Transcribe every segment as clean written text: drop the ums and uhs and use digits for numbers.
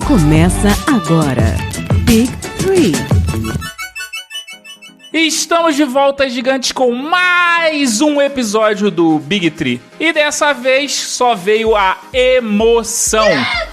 Começa agora. Big Three. Estamos de volta, gigantes, com mais um episódio do Big Three. E dessa vez só veio a emoção.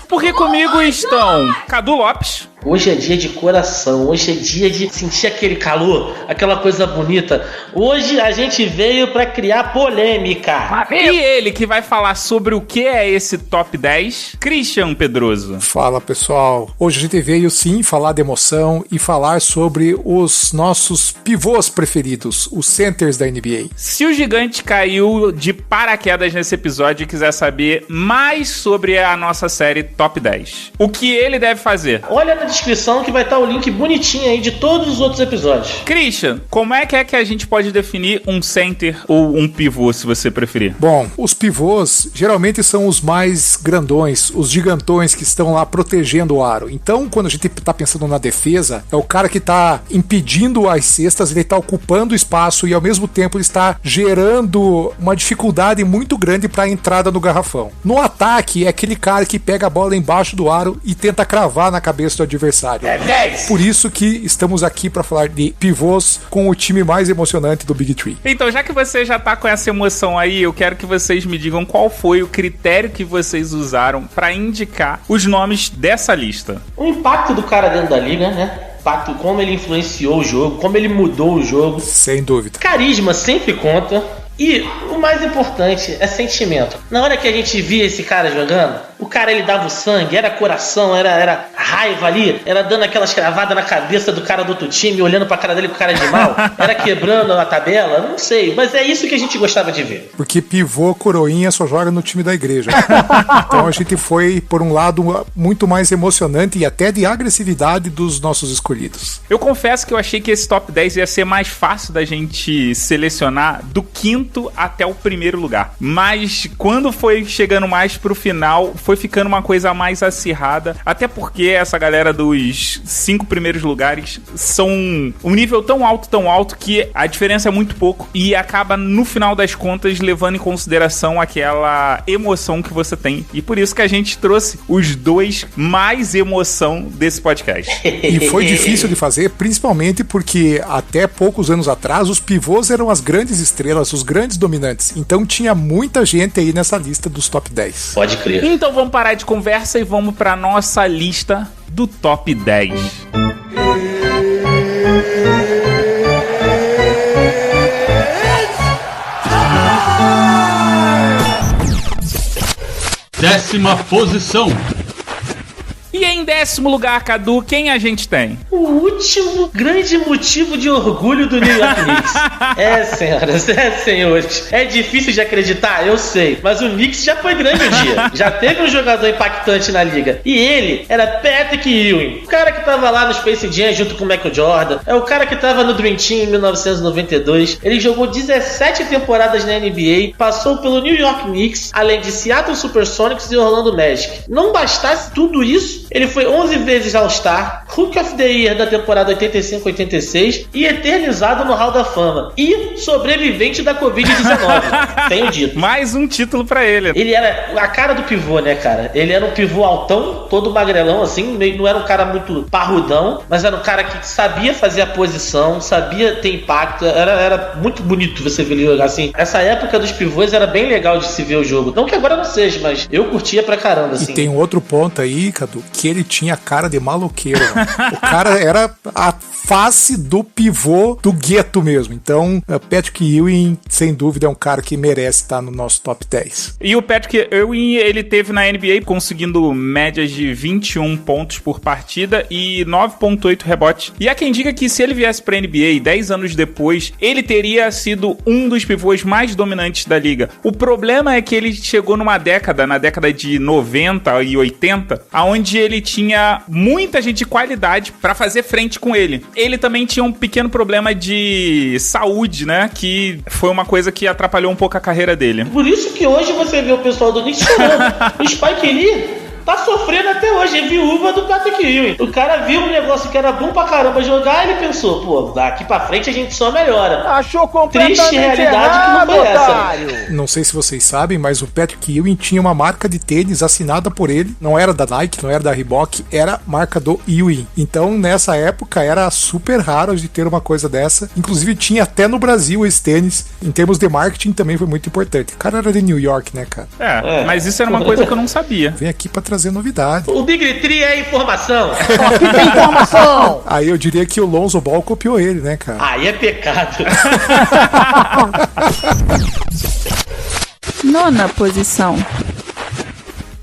Porque comigo estão Cadu Lopes. Hoje é dia de coração, hoje é dia de sentir aquele calor, aquela coisa bonita. Hoje a gente veio pra criar polêmica. E ele que vai falar sobre o que é esse top 10, Christian Pedroso. Fala, pessoal. Hoje a gente veio sim falar de emoção e falar sobre os nossos pivôs preferidos, os centers da NBA. Se o gigante caiu de paraquedas nesse episódio e quiser saber mais sobre a nossa série top 10, o que ele deve fazer? Olha na descrição que vai estar o link bonitinho aí de todos os outros episódios. Christian, como é que a gente pode definir um center ou um pivô, se você preferir? Bom, os pivôs geralmente são os mais grandões, os gigantões que estão lá protegendo o aro. Então, quando a gente tá pensando na defesa, é o cara que tá impedindo as cestas, ele tá ocupando espaço e ao mesmo tempo ele está gerando uma dificuldade muito grande para a entrada no garrafão. No ataque, é aquele cara que pega a bola embaixo do aro e tenta cravar na cabeça do adversário. É 10! Por isso que estamos aqui para falar de pivôs com o time mais emocionante do Big Three. Então, já que você já tá com essa emoção aí, eu quero que vocês me digam qual foi o critério que vocês usaram para indicar os nomes dessa lista. O impacto do cara dentro da liga, né? Impacto, como ele influenciou o jogo, como ele mudou o jogo. Sem dúvida. Carisma sempre conta. E o mais importante é sentimento. Na hora que a gente via esse cara jogando, o cara ele dava o sangue, era coração, era raiva ali, era dando aquelas cravadas na cabeça do cara do outro time, olhando pra cara dele com cara de mal, era quebrando a tabela, não sei, mas é isso que a gente gostava de ver. Porque pivô, coroinha só joga no time da igreja. Então a gente foi por um lado muito mais emocionante e até de agressividade dos nossos escolhidos. Eu confesso que eu achei que esse top 10 ia ser mais fácil da gente selecionar do quinto até o primeiro lugar. Mas quando foi chegando mais pro final, foi ficando uma coisa mais acirrada. Até porque essa galera dos 5 primeiros lugares são um nível tão alto que a diferença é muito pouco e acaba, no final das contas, levando em consideração aquela emoção que você tem. E por isso que a gente trouxe os dois mais emoção desse podcast. E foi difícil de fazer, principalmente porque até poucos anos atrás os pivôs eram as grandes estrelas, os grandes dominantes. Então tinha muita gente aí nessa lista dos top 10. Pode crer. Então vamos parar de conversa e vamos pra nossa lista do top 10. Décima posição. E em 10º lugar, Cadu, quem a gente tem? O último grande motivo de orgulho do New York Knicks. Senhoras, senhores. É difícil de acreditar, eu sei. Mas o Knicks já foi grande um dia. Já teve um jogador impactante na liga. E ele era Patrick Ewing. O cara que tava lá no Space Jam junto com o Michael Jordan. É o cara que tava no Dream Team em 1992. Ele jogou 17 temporadas na NBA. Passou pelo New York Knicks, além de Seattle Supersonics e Orlando Magic. Não bastasse tudo isso, ele foi 11 vezes All-Star, Rookie of the Year da temporada 85-86 e eternizado no Hall da Fama. E sobrevivente da Covid-19. Tenho dito. Mais um título pra ele. Ele era a cara do pivô, né, cara? Ele era um pivô altão, todo magrelão, assim. Não era um cara muito parrudão, mas era um cara que sabia fazer a posição, sabia ter impacto. Era muito bonito você ver ele jogar assim. Essa época dos pivôs era bem legal de se ver o jogo. Não que agora não seja, mas eu curtia pra caramba, assim. E tem um outro ponto aí, Cadu, que ele tinha cara de maloqueiro. Né? O cara era a face do pivô do gueto mesmo. Então, Patrick Ewing, sem dúvida, é um cara que merece estar no nosso top 10. E o Patrick Ewing, ele teve na NBA conseguindo médias de 21 pontos por partida e 9,8 rebotes. E há quem diga que se ele viesse pra NBA 10 anos depois, ele teria sido um dos pivôs mais dominantes da liga. O problema é que ele chegou na década de 90 e 80, onde ele tinha muita gente de qualidade pra fazer frente com ele. Ele também tinha um pequeno problema de saúde, né? Que foi uma coisa que atrapalhou um pouco a carreira dele. Por isso que hoje você vê o pessoal do Knicks chorando. O Spike Lee tá sofrendo até hoje, é viúva do Patrick Ewing. O cara viu um negócio que era bom pra caramba jogar, ele pensou, pô, daqui pra frente a gente só melhora. Achou completamente Triste realidade errado, que não foi otário. essa. Não sei se vocês sabem, mas o Patrick Ewing tinha uma marca de tênis assinada por ele. Não era da Nike, não era da Reebok, era a marca do Ewing. Então, nessa época, era super raro de ter uma coisa dessa. Inclusive, tinha até no Brasil esse tênis. Em termos de marketing, também foi muito importante. O cara era de New York, né, cara? Mas isso era uma coisa que eu não sabia. Vem aqui pra trazer novidade. O Big Tree é informação. Aqui tem informação. Aí eu diria que o Lonzo Ball copiou ele, né, cara? Aí é pecado. Nona posição.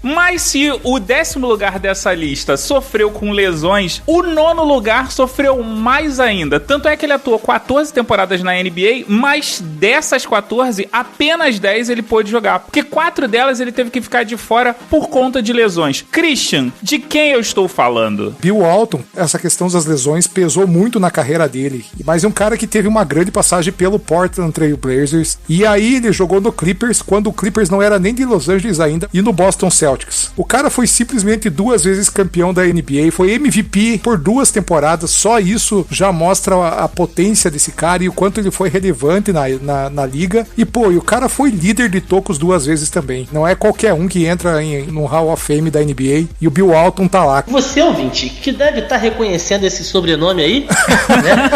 Mas se o 10º lugar dessa lista sofreu com lesões, o 9º lugar sofreu mais ainda. Tanto é que ele atuou 14 temporadas na NBA, mas dessas 14, apenas 10 ele pôde jogar. Porque 4 delas ele teve que ficar de fora por conta de lesões. Christian, de quem eu estou falando? Bill Walton, essa questão das lesões pesou muito na carreira dele. Mas é um cara que teve uma grande passagem pelo Portland Trail Blazers. E aí ele jogou no Clippers, quando o Clippers não era nem de Los Angeles ainda, e no Boston Celtics. O cara foi simplesmente 2 vezes campeão da NBA, foi MVP por 2 temporadas, só isso já mostra a potência desse cara e o quanto ele foi relevante na liga. E pô, e o cara foi líder de tocos 2 vezes também. Não é qualquer um que entra no Hall of Fame da NBA e o Bill Walton tá lá. Você, ouvinte, que deve estar reconhecendo esse sobrenome aí, né?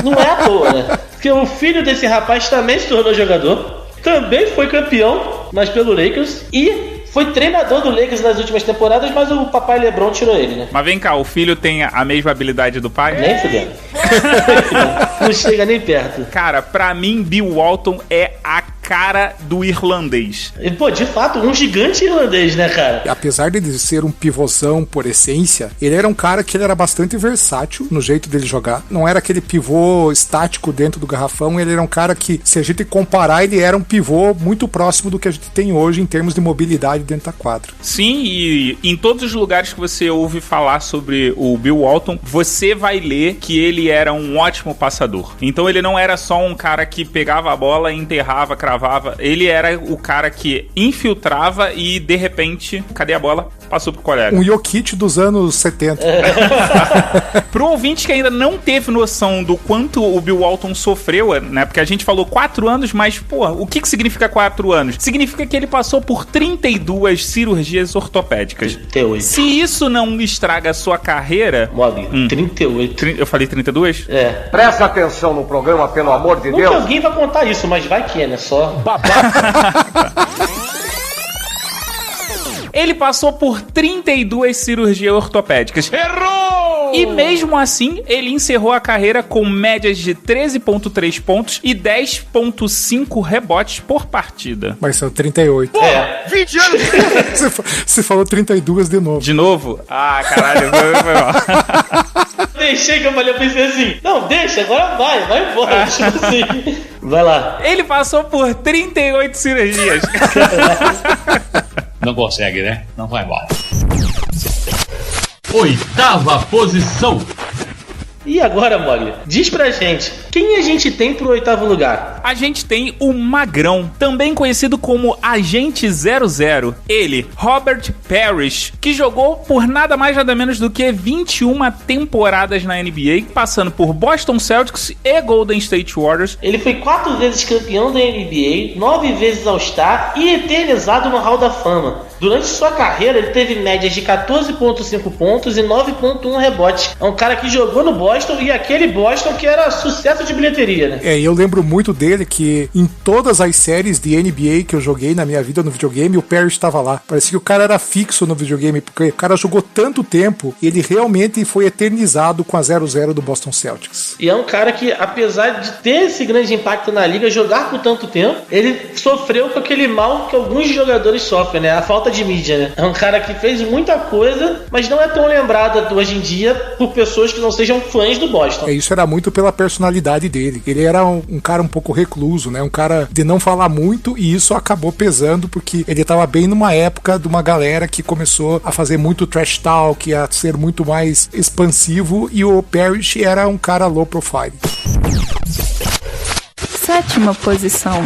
Não é à toa, né? Porque o filho desse rapaz também se tornou jogador, também foi campeão, mas pelo Lakers, e foi treinador do Lakers nas últimas temporadas, mas o papai LeBron tirou ele, né? Mas vem cá, o filho tem a mesma habilidade do pai? Nem fudendo. Não chega nem perto. Cara, pra mim, Bill Walton é a cara do irlandês. E, pô, de fato, um gigante irlandês, né, cara? Apesar de ser um pivôzão por essência, ele era um cara que ele era bastante versátil no jeito dele jogar. Não era aquele pivô estático dentro do garrafão, ele era um cara que, se a gente comparar, ele era um pivô muito próximo do que a gente tem hoje em termos de mobilidade dentro da quadra. Sim, e em todos os lugares que você ouve falar sobre o Bill Walton, você vai ler que ele era um ótimo passador. Então ele não era só um cara que pegava a bola, enterrava, cravava. Ele era o cara que infiltrava e, de repente, cadê a bola? Passou pro colega. Um Jokic dos anos 70. Pro ouvinte que ainda não teve noção do quanto o Bill Walton sofreu, né? Porque a gente falou 4 anos, mas, pô, o que significa 4 anos? Significa que ele passou por 32 cirurgias ortopédicas. 38. Se isso não estraga a sua carreira... Mogli, 38. Eu falei 32? É. Presta atenção no programa, pelo amor de Nunca Deus. alguém vai contar isso, mas vai que é, né? Só Ele passou por 32 cirurgias ortopédicas. Errou! E mesmo assim, ele encerrou a carreira com médias de 13,3 pontos e 10,5 rebotes por partida. Mas são 38. é. 20 anos. Você falou 32 de novo. De novo? Ah, caralho, foi mal. Deixei que eu falei, eu pensei assim, não, deixa, agora vai embora. Tipo assim. Vai lá. Ele passou por 38 cirurgias. Não consegue, né? Não vai mal. 8ª posição. E agora, Mogli, diz pra gente, quem a gente tem pro 8º lugar? A gente tem o Magrão, também conhecido como Agente 00. Ele, Robert Parrish, que jogou por nada mais nada menos do que 21 temporadas na NBA, passando por Boston Celtics e Golden State Warriors. Ele foi 4 vezes campeão da NBA, 9 vezes All-Star e eternizado no Hall da Fama. Durante sua carreira, ele teve médias de 14,5 pontos e 9,1 rebotes. É um cara que jogou no Boston, e aquele Boston que era sucesso de bilheteria, né? Eu lembro muito dele que em todas as séries de NBA que eu joguei na minha vida no videogame, o Parrish estava lá. Parecia que o cara era fixo no videogame, porque o cara jogou tanto tempo, ele realmente foi eternizado com a 0-0 do Boston Celtics. E é um cara que, apesar de ter esse grande impacto na liga, jogar por tanto tempo, ele sofreu com aquele mal que alguns jogadores sofrem, né? A falta de mídia, né? É um cara que fez muita coisa, mas não é tão lembrado hoje em dia por pessoas que não sejam fãs do Boston. Isso era muito pela personalidade dele. Ele era um cara um pouco recluso, né? Um cara de não falar muito, e isso acabou pesando porque ele estava bem numa época de uma galera que começou a fazer muito trash talk, a ser muito mais expansivo, e o Parrish era um cara low profile. 7ª posição.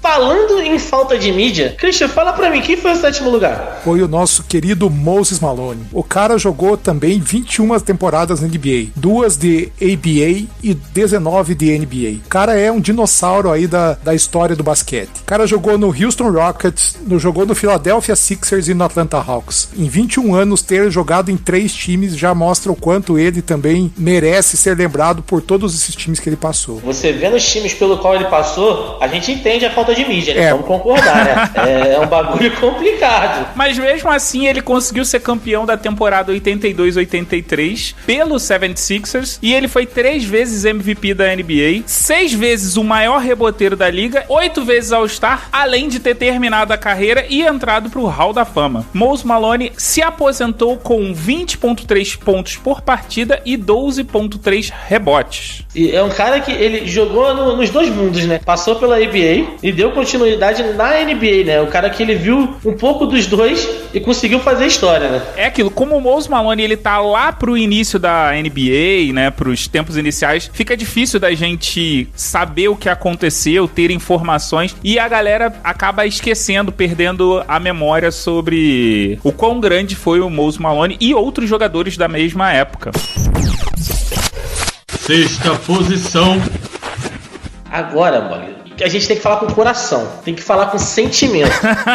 Falando em falta de mídia, Christian, fala pra mim, quem foi o 7º lugar? Foi o nosso querido Moses Malone. O cara jogou também 21 temporadas na NBA, 2 de ABA e 19 de NBA. O cara é um dinossauro aí da história do basquete. O cara jogou no Houston Rockets, jogou no Philadelphia Sixers e no Atlanta Hawks. Em 21 anos, ter jogado em 3 times já mostra o quanto ele também merece ser lembrado por todos esses times que ele passou. Você vendo os times pelo qual ele passou, a gente entende a falta de mídia, né? Vamos concordar, né? É um bagulho complicado. Mas mesmo assim, ele conseguiu ser campeão da temporada 82-83 pelo 76ers e ele foi 3 vezes MVP da NBA, 6 vezes o maior reboteiro da liga, 8 vezes All-Star, além de ter terminado a carreira e entrado pro Hall da Fama. Moses Malone se aposentou com 20,3 pontos por partida e 12,3 rebotes. E é um cara que ele jogou nos dois mundos, né? Passou pela ABA e deu continuidade na NBA, né? O cara que ele viu um pouco dos dois e conseguiu fazer história, né? É aquilo, como o Moses Malone ele tá lá pro início da NBA, né? Pros tempos iniciais, fica difícil da gente saber o que aconteceu, ter informações e a galera acaba esquecendo, perdendo a memória sobre o quão grande foi o Moses Malone e outros jogadores da mesma época. 6ª posição. Agora, mano, a gente tem que falar com o coração, tem que falar com sentimento.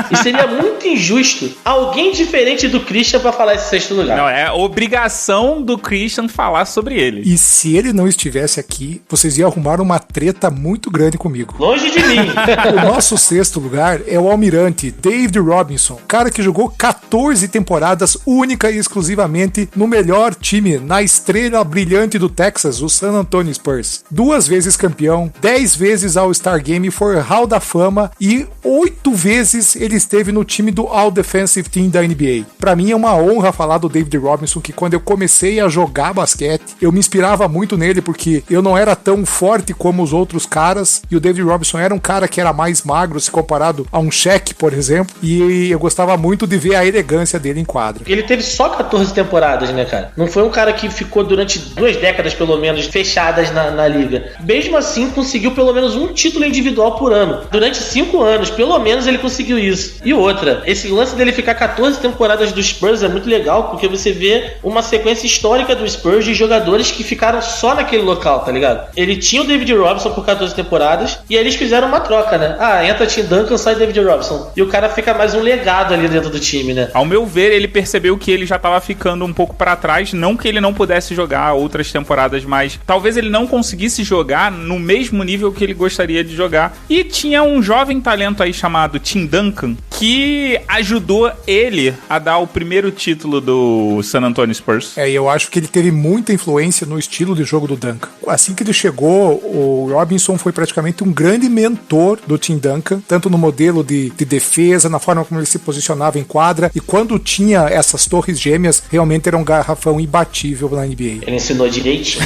E seria muito injusto alguém diferente do Christian pra falar esse 6º lugar. Não, é obrigação do Christian falar sobre ele. E se ele não estivesse aqui, vocês iam arrumar uma treta muito grande comigo. Longe de mim. O nosso 6º lugar é o almirante David Robinson, cara que jogou 14 temporadas única e exclusivamente no melhor time, na estrela brilhante do Texas, o San Antonio Spurs. 2 vezes campeão, 10 vezes All-Star Game, foi Hall da Fama e 8 vezes ele esteve no time do All Defensive Team da NBA. Pra mim é uma honra falar do David Robinson, que quando eu comecei a jogar basquete, eu me inspirava muito nele porque eu não era tão forte como os outros caras e o David Robinson era um cara que era mais magro se comparado a um Shaq, por exemplo, e eu gostava muito de ver a elegância dele em quadra. Ele teve só 14 temporadas, né, cara? Não foi um cara que ficou durante 2 décadas, pelo menos, fechadas na liga. Mesmo assim, conseguiu pelo menos um título individual por ano. Durante 5 anos, pelo menos, ele conseguiu isso. E outra, esse lance dele ficar 14 temporadas do Spurs é muito legal, porque você vê uma sequência histórica do Spurs de jogadores que ficaram só naquele local, tá ligado? Ele tinha o David Robinson por 14 temporadas, e aí eles fizeram uma troca, né? Ah, entra Tim Duncan, sai David Robinson. E o cara fica mais um legado ali dentro do time, né? Ao meu ver, ele percebeu que ele já tava ficando um pouco pra trás, não que ele não pudesse jogar outras temporadas, mas talvez ele não conseguisse jogar no mesmo nível que ele gostaria de jogar. E tinha um jovem talento aí chamado Tim Duncan, que ajudou ele a dar o primeiro título do San Antonio Spurs. E eu acho que ele teve muita influência no estilo de jogo do Duncan. Assim que ele chegou, o Robinson foi praticamente um grande mentor do Tim Duncan, tanto no modelo de defesa, na forma como ele se posicionava em quadra, e quando tinha essas torres gêmeas, realmente era um garrafão imbatível na NBA. Ele ensinou direitinho.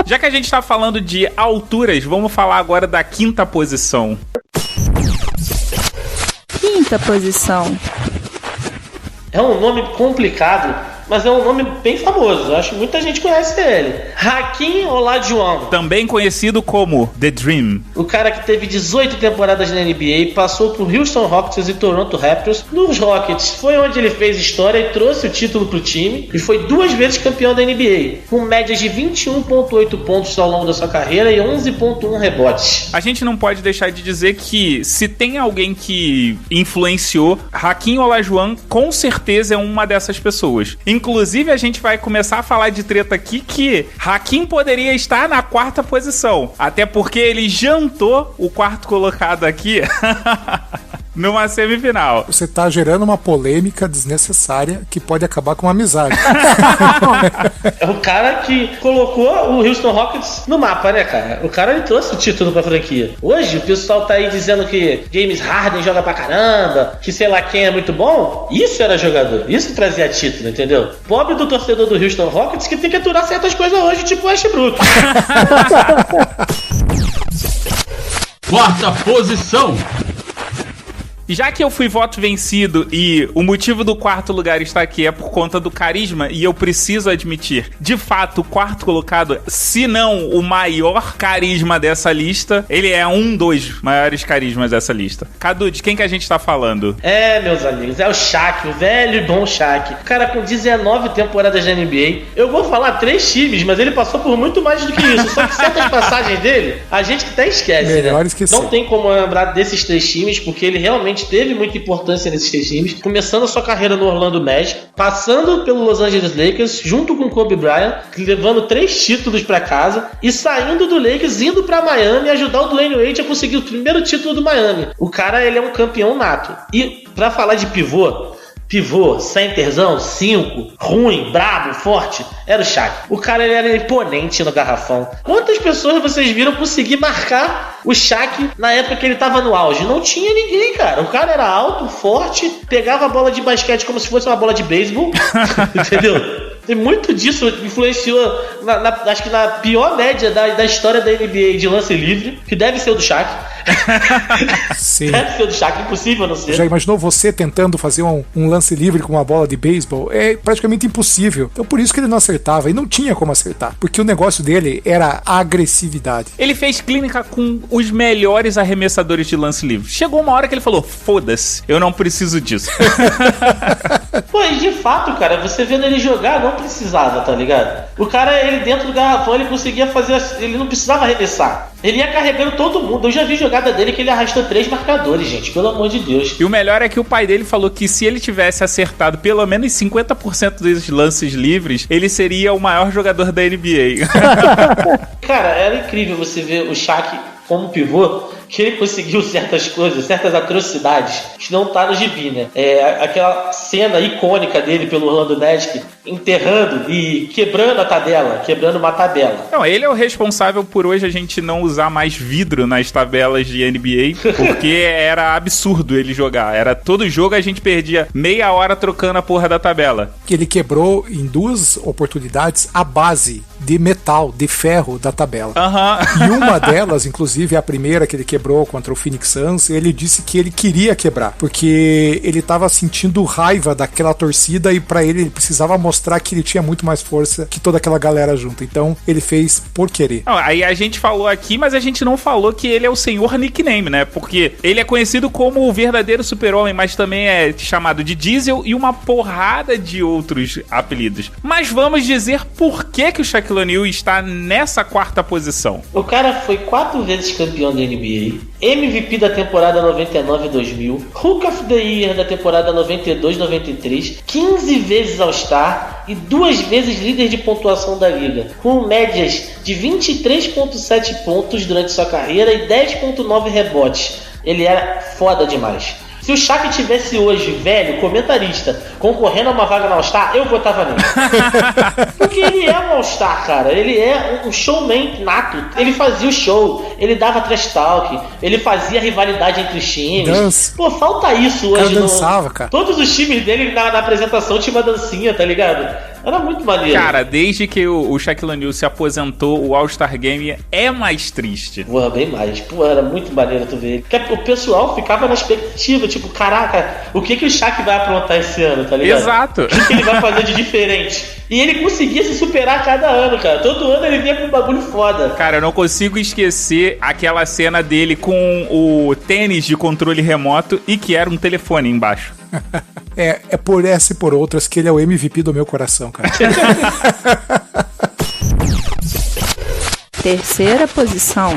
Já que a gente tá falando de alturas, vamos falar agora da 5ª posição. 5ª posição. É um nome complicado, mas é um nome bem famoso. Eu acho que muita gente conhece ele. Hakeem Olajuwon. Também conhecido como The Dream. O cara que teve 18 temporadas na NBA, passou por Houston Rockets e Toronto Raptors. Nos Rockets foi onde ele fez história e trouxe o título pro time. E foi 2 vezes campeão da NBA, com médias de 21,8 pontos ao longo da sua carreira e 11,1 rebotes. A gente não pode deixar de dizer que se tem alguém que influenciou, Hakeem Olajuwon com certeza é uma dessas pessoas. Inclusive, a gente vai começar a falar de treta aqui que Hakeem poderia estar na 4ª posição. Até porque ele jantou o 4º colocado aqui numa semifinal. Você tá gerando uma polêmica desnecessária que pode acabar com uma amizade. É o cara que colocou o Houston Rockets no mapa, né, cara? O cara, ele trouxe o título pra franquia. Hoje, o pessoal tá aí dizendo que James Harden joga pra caramba, que sei lá quem é muito bom. Isso era jogador. Isso trazia título, entendeu? Pobre do torcedor do Houston Rockets que tem que aturar certas coisas hoje, tipo Westbrook. 4ª posição. Já que eu fui voto vencido e o motivo do quarto lugar está aqui é por conta do carisma, e eu preciso admitir, de fato, o quarto colocado, se não o maior carisma dessa lista, ele é um dos maiores carismas dessa lista. Cadu, de quem que a gente tá falando? Meus amigos, é o Shaq, o velho e bom Shaq. O cara com 19 temporadas da NBA. Eu vou falar 3 times, mas ele passou por muito mais do que isso. Só que certas passagens dele, a gente até esquece, melhor né? esquecer. Não tem como lembrar desses 3 times, porque ele realmente teve muita importância nesses 3 times. Começando a sua carreira no Orlando Magic, passando pelo Los Angeles Lakers, junto com Kobe Bryant, levando 3 títulos pra casa, e saindo do Lakers, indo pra Miami e ajudar o Dwayne Wade a conseguir o primeiro título do Miami. O cara, ele é um campeão nato. E pra falar de pivô, centerzão, 5, ruim, brabo, forte, era o Shaq. O cara, ele era imponente no garrafão. Quantas pessoas vocês viram conseguir marcar o Shaq na época que ele tava no auge? Não tinha ninguém, cara. O cara era alto, forte, pegava a bola de basquete como se fosse uma bola de beisebol, entendeu? E muito disso influenciou, acho que na pior média da história da NBA de lance livre, que deve ser o do Shaq. Sim. Deve ser o do Shaq, impossível não ser. Já imaginou você tentando fazer um lance livre com uma bola de beisebol? É praticamente impossível. Então por isso que ele não acertava, e não tinha como acertar, porque o negócio dele era a agressividade. Ele fez clínica com os melhores arremessadores de lance livre. Chegou uma hora que ele falou, foda-se, eu não preciso disso. Pô, e de fato, cara, você vendo ele jogar, não precisava, tá ligado? O cara, ele dentro do garrafão, ele conseguia fazer, ele não precisava arremessar. Ele ia carregando todo mundo. Eu já vi jogada dele que ele arrastou 3 marcadores, gente, pelo amor de Deus. E o melhor é que o pai dele falou que se ele tivesse acertado pelo menos 50% dos lances livres, ele seria o maior jogador da NBA. Cara, era incrível você ver o Shaq como pivô, que ele conseguiu certas coisas, certas atrocidades, que não tá no gibi, né? Aquela cena icônica dele pelo Orlando Magic, enterrando e quebrando uma tabela. Não, ele é o responsável por hoje a gente não usar mais vidro nas tabelas de NBA, porque era absurdo ele jogar. Era todo jogo a gente perdia meia hora trocando a porra da tabela. Que ele quebrou em 2 oportunidades a base de metal, de ferro da tabela. E uma delas, inclusive a primeira que ele quebrou contra o Phoenix Suns, ele disse que ele queria quebrar, porque ele estava sentindo raiva daquela torcida e pra ele precisava mostrar que ele tinha muito mais força que toda aquela galera junto. Então ele fez por querer. Não, aí a gente falou aqui, mas a gente não falou que ele é o senhor nickname, né? Porque ele é conhecido como o verdadeiro super-homem, mas também é chamado de Diesel e uma porrada de outros apelidos. Mas vamos dizer por que o Shaquille O'Neal está nessa 4ª posição. O cara foi 4 vezes campeão da NBA, MVP da temporada 99-2000, Hook of the Year da temporada 92-93, 15 vezes All-Star e 2 vezes líder de pontuação da liga, com médias de 23,7 pontos durante sua carreira e 10,9 rebotes. Ele era foda demais. Se o Shaq tivesse hoje, velho, comentarista, concorrendo a uma vaga no All-Star, eu votava nele. Porque ele é um All-Star, cara. Ele é um showman nato. Ele fazia o show, ele dava trash talk, ele fazia rivalidade entre os times. Dança. Pô, falta isso hoje. O cara dançava, cara. Todos os times dele na apresentação tinha uma dancinha, tá ligado? Era muito maneiro. Cara, desde que o Shaquille O'Neal se aposentou, o All-Star Game é mais triste. Porra, bem mais. Pô, era muito maneiro tu ver. Porque o pessoal ficava na expectativa, tipo, caraca, o que o Shaq vai aprontar esse ano, tá ligado? Exato. O que ele vai fazer de diferente? E ele conseguia se superar a cada ano, cara. Todo ano ele vinha com um bagulho foda. Cara, eu não consigo esquecer aquela cena dele com o tênis de controle remoto e que era um telefone embaixo. É por essa e por outras que ele é o MVP do meu coração, cara. 3ª posição.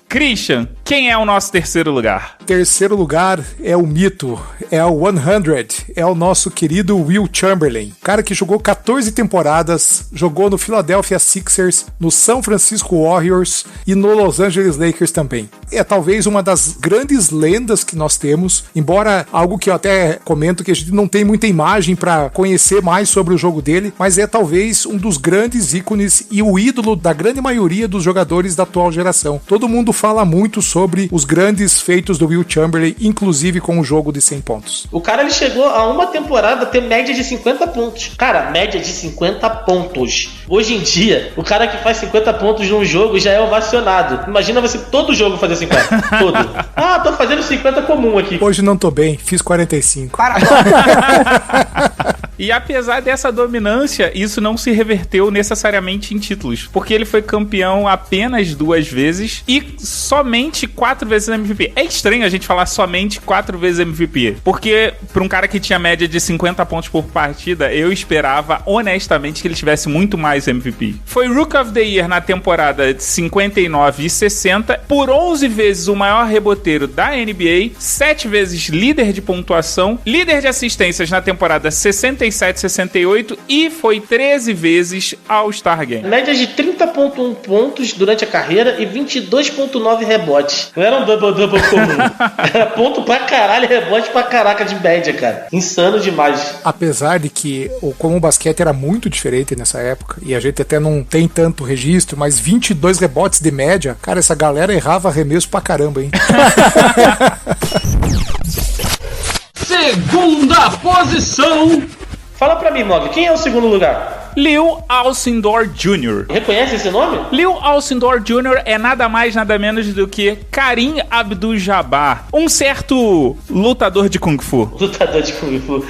Christian, quem é o nosso 3º lugar? 3º lugar é o mito, é o 100, é o nosso querido Will Chamberlain. Cara que jogou 14 temporadas, jogou no Philadelphia Sixers, no São Francisco Warriors e no Los Angeles Lakers também. É talvez uma das grandes lendas que nós temos, embora algo que eu até comento que a gente não tem muita imagem para conhecer mais sobre o jogo dele, mas é talvez um dos grandes ícones e o ídolo da grande maioria dos jogadores da atual geração. Todo mundo fala muito sobre os grandes feitos do Will Chamberlain, inclusive com o jogo de 100 pontos. O cara, ele chegou a uma temporada a ter média de 50 pontos. Cara, média de 50 pontos. Hoje em dia, o cara que faz 50 pontos num jogo já é ovacionado. Imagina você todo jogo fazer 50. Todo. Ah, tô fazendo 50 comum aqui. Hoje não tô bem, fiz 45. E apesar dessa dominância, isso não se reverteu necessariamente em títulos, porque ele foi campeão apenas 2 vezes e somente 4 vezes MVP. É estranho a gente falar somente 4 vezes MVP, porque para um cara que tinha média de 50 pontos por partida, eu esperava honestamente que ele tivesse muito mais MVP. Foi Rookie of the Year na temporada de 59 e 60, por 11 vezes o maior reboteiro da NBA, 7 vezes líder de pontuação, líder de assistências na temporada 67-68 e foi 13 vezes All-Star Game. Média de 30,1 pontos durante a carreira e 22,9 rebotes. Não era um double-double comum. Era ponto pra caralho, rebote pra caraca de média, cara. Insano demais. Apesar de que o comum basquete era muito diferente nessa época, e a gente até não tem tanto registro, mas 22 rebotes de média, cara, essa galera errava arremesso pra caramba, hein? Segunda posição. Fala pra mim, Mog, quem é o segundo lugar? Lew Alcindor Jr. Reconhece esse nome? Lew Alcindor Jr. é nada mais, nada menos do que Kareem Abdul-Jabbar, um certo lutador de Kung Fu. Lutador de Kung Fu.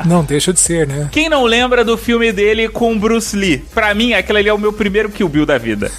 Não deixa de ser, né? Quem não lembra do filme dele com Bruce Lee? Pra mim, aquele ali é o meu primeiro Kill Bill da vida.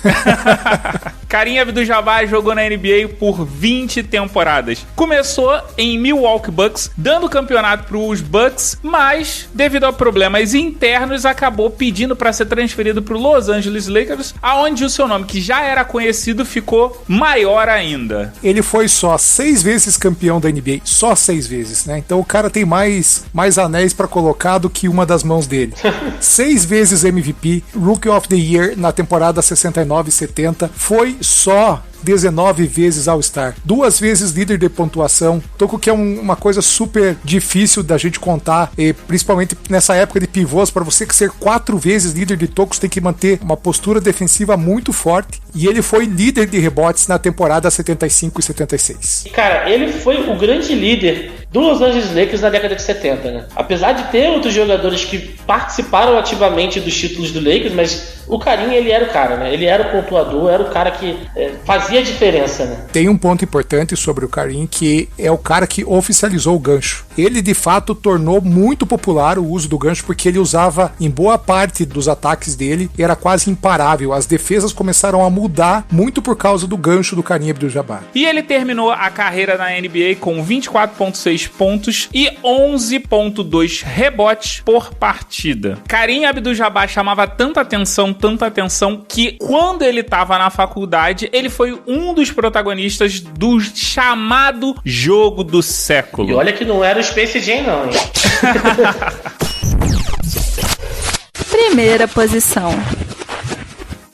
Kareem Abdul-Jabbar jogou na NBA por 20 temporadas. Começou em Milwaukee Bucks, dando campeonato pros Bucks, mas, devido a problemas internos, acabou pedindo para ser transferido para o Los Angeles Lakers, aonde o seu nome, que já era conhecido, ficou maior ainda. Ele foi só 6 vezes campeão da NBA, só 6 vezes, né? Então o cara tem mais anéis para colocar do que uma das mãos dele. 6 vezes MVP, Rookie of the Year na temporada 69 e 70, foi só 19 vezes All-Star, 2 vezes líder de pontuação. Toco que é uma coisa super difícil da gente contar, e principalmente nessa época de pivôs. Para você ser 4 vezes líder de tocos, tem que manter uma postura defensiva muito forte, e ele foi líder de rebotes na temporada 75 e 76. Cara, ele foi o grande líder do Los Angeles Lakers na década de 70, né? Apesar de ter outros jogadores que participaram ativamente dos títulos do Lakers, mas o Kareem, ele era o cara, né? Ele era o pontuador, era o cara que fazia a diferença, né? Tem um ponto importante sobre o Kareem, que é o cara que oficializou o gancho. Ele, de fato, tornou muito popular o uso do gancho, porque ele usava em boa parte dos ataques dele, era quase imparável. As defesas começaram a mudar muito por causa do gancho do Kareem Abdul-Jabbar. E ele terminou a carreira na NBA com 24,6 pontos e 11,2 rebotes por partida. Kareem Abdul-Jabbar chamava tanta atenção, que quando ele estava na faculdade, ele foi um dos protagonistas do chamado jogo do século. E olha que não era o Space Jam, não, hein? Primeira posição.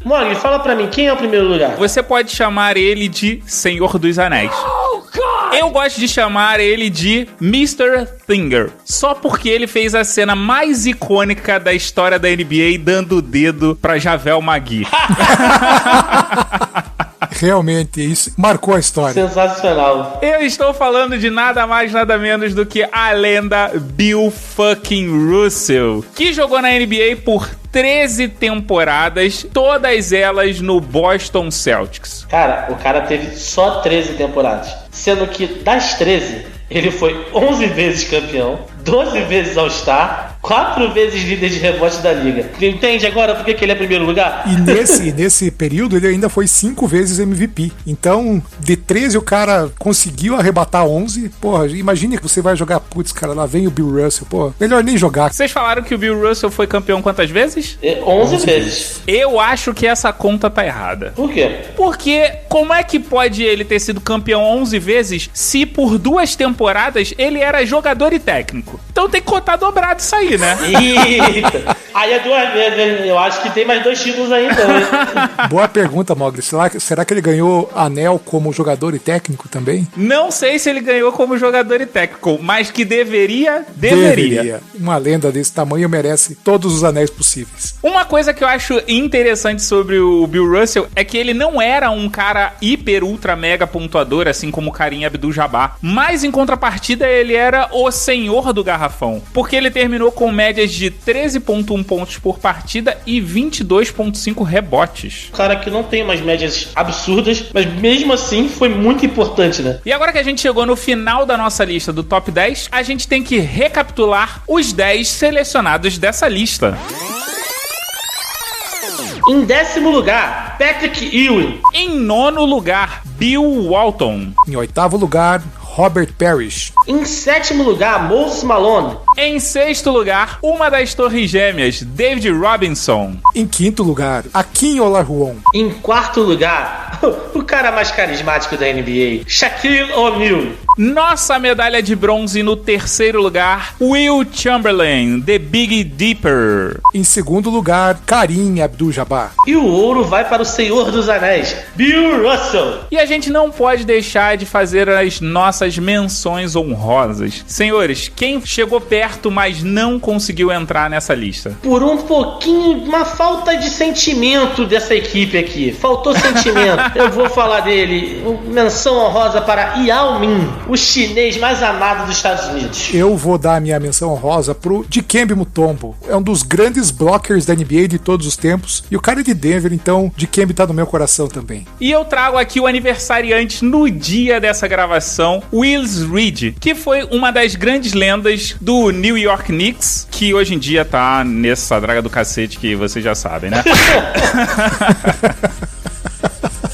Mogli, fala pra mim, quem é o primeiro lugar? Você pode chamar ele de Senhor dos Anéis. Eu gosto de chamar ele de Mr. Thinger, só porque ele fez a cena mais icônica da história da NBA, dando o dedo pra Javel Magui. Realmente, isso marcou a história. Sensacional. Eu estou falando de nada mais, nada menos do que a lenda Bill fucking Russell, que jogou na NBA por 13 temporadas, todas elas no Boston Celtics. Cara, o cara teve só 13 temporadas, sendo que das 13, ele foi 11 vezes campeão, 12 vezes All-Star, 4 vezes líder de rebote da liga. Entende agora por que ele é primeiro lugar? E nesse período ele ainda foi 5 vezes MVP. Então, de 13 o cara conseguiu arrebatar 11. Porra, imagine que você vai jogar, putz, cara, lá vem o Bill Russell. Pô, melhor nem jogar. Vocês falaram que o Bill Russell foi campeão quantas vezes? 11 vezes. Eu acho que essa conta tá errada. Por quê? Porque como é que pode ele ter sido campeão 11 vezes se por 2 temporadas ele era jogador e técnico? Então tem que contar dobrado isso aí, Hulk, né? Eita! Aí é 2 vezes, né? Eu acho que tem mais 2 títulos aí, então. Né? Boa pergunta, Mogli. Será que ele ganhou anel como jogador e técnico também? Não sei se ele ganhou como jogador e técnico, mas que deveria. Uma lenda desse tamanho merece todos os anéis possíveis. Uma coisa que eu acho interessante sobre o Bill Russell é que ele não era um cara hiper, ultra, mega pontuador, assim como o Kareem Abdul-Jabbar. Mas, em contrapartida, ele era o senhor do garrafão. Porque ele terminou com médias de 13,1 pontos por partida e 22,5 rebotes. Cara que não tem umas médias absurdas, mas mesmo assim foi muito importante, né? E agora que a gente chegou no final da nossa lista do top 10, a gente tem que recapitular os 10 selecionados dessa lista. Em 10º lugar, Patrick Ewing. Em 9º lugar, Bill Walton. Em 8º lugar, Robert Parrish. Em 7º lugar, Moses Malone. Em 6º lugar, uma das torres gêmeas, David Robinson. Em 5º lugar, Akin Olajuwon. Em 4º lugar, o cara mais carismático da NBA, Shaquille O'Neal. Nossa medalha de bronze no 3º lugar, Will Chamberlain, The Big Dipper. Em 2º lugar, Kareem Abdul-Jabbar. E o ouro vai para o Senhor dos Anéis, Bill Russell. E a gente não pode deixar de fazer as nossas menções honrosas. Senhores, quem chegou perto, mas não conseguiu entrar nessa lista? Por um pouquinho, uma falta de sentimento dessa equipe aqui. Faltou sentimento. Eu vou falar dele. Menção honrosa para Yao Ming, o chinês mais amado dos Estados Unidos. Eu vou dar a minha menção honrosa pro Dikembe Mutombo. É um dos grandes blockers da NBA de todos os tempos. E o cara é de Denver, então Dikembe tá no meu coração também. E eu trago aqui o aniversariante no dia dessa gravação, Willis Reed, que foi uma das grandes lendas do New York Knicks, que hoje em dia tá nessa draga do cacete que vocês já sabem, né?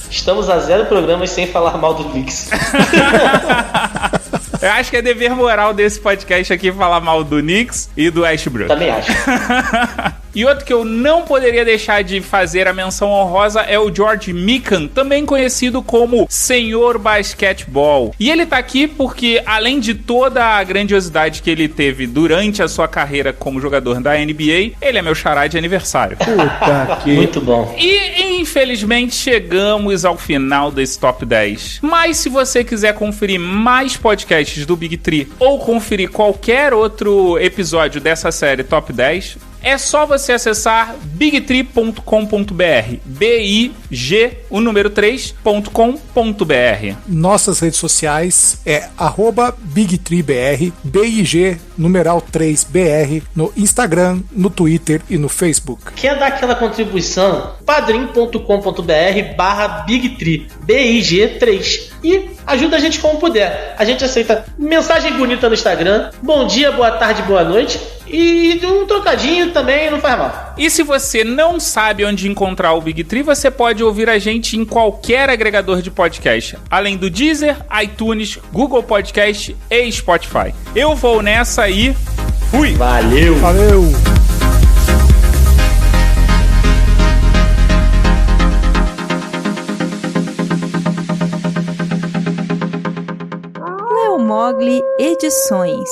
Estamos a 0 programas sem falar mal do Knicks. Eu acho que é dever moral desse podcast aqui falar mal do Knicks e do Westbrook. Também acho. E outro que eu não poderia deixar de fazer a menção honrosa é o George Mikan, também conhecido como Senhor Basquetebol. E ele tá aqui porque, além de toda a grandiosidade que ele teve durante a sua carreira como jogador da NBA, ele é meu xará de aniversário. Puta que... Muito bom. E, infelizmente, chegamos ao final desse Top 10. Mas se você quiser conferir mais podcasts do Big Tree ou conferir qualquer outro episódio dessa série Top 10... é só você acessar bigtree.com.br, BIG, o número 3.com.br. Nossas redes sociais é @BigTreeBR, BIG, numeral 3BR, no Instagram, no Twitter e no Facebook. Quer dar aquela contribuição? padrim.com.br/BigTree, BIG3. E ajuda a gente como puder. A gente aceita mensagem bonita no Instagram, bom dia, boa tarde, boa noite. E um trocadinho também não faz mal. E se você não sabe onde encontrar o Big Tree, você pode ouvir a gente em qualquer agregador de podcast, além do Deezer, iTunes, Google Podcast e Spotify. Eu vou nessa e fui! Valeu! Valeu! Leo Mogli Edições.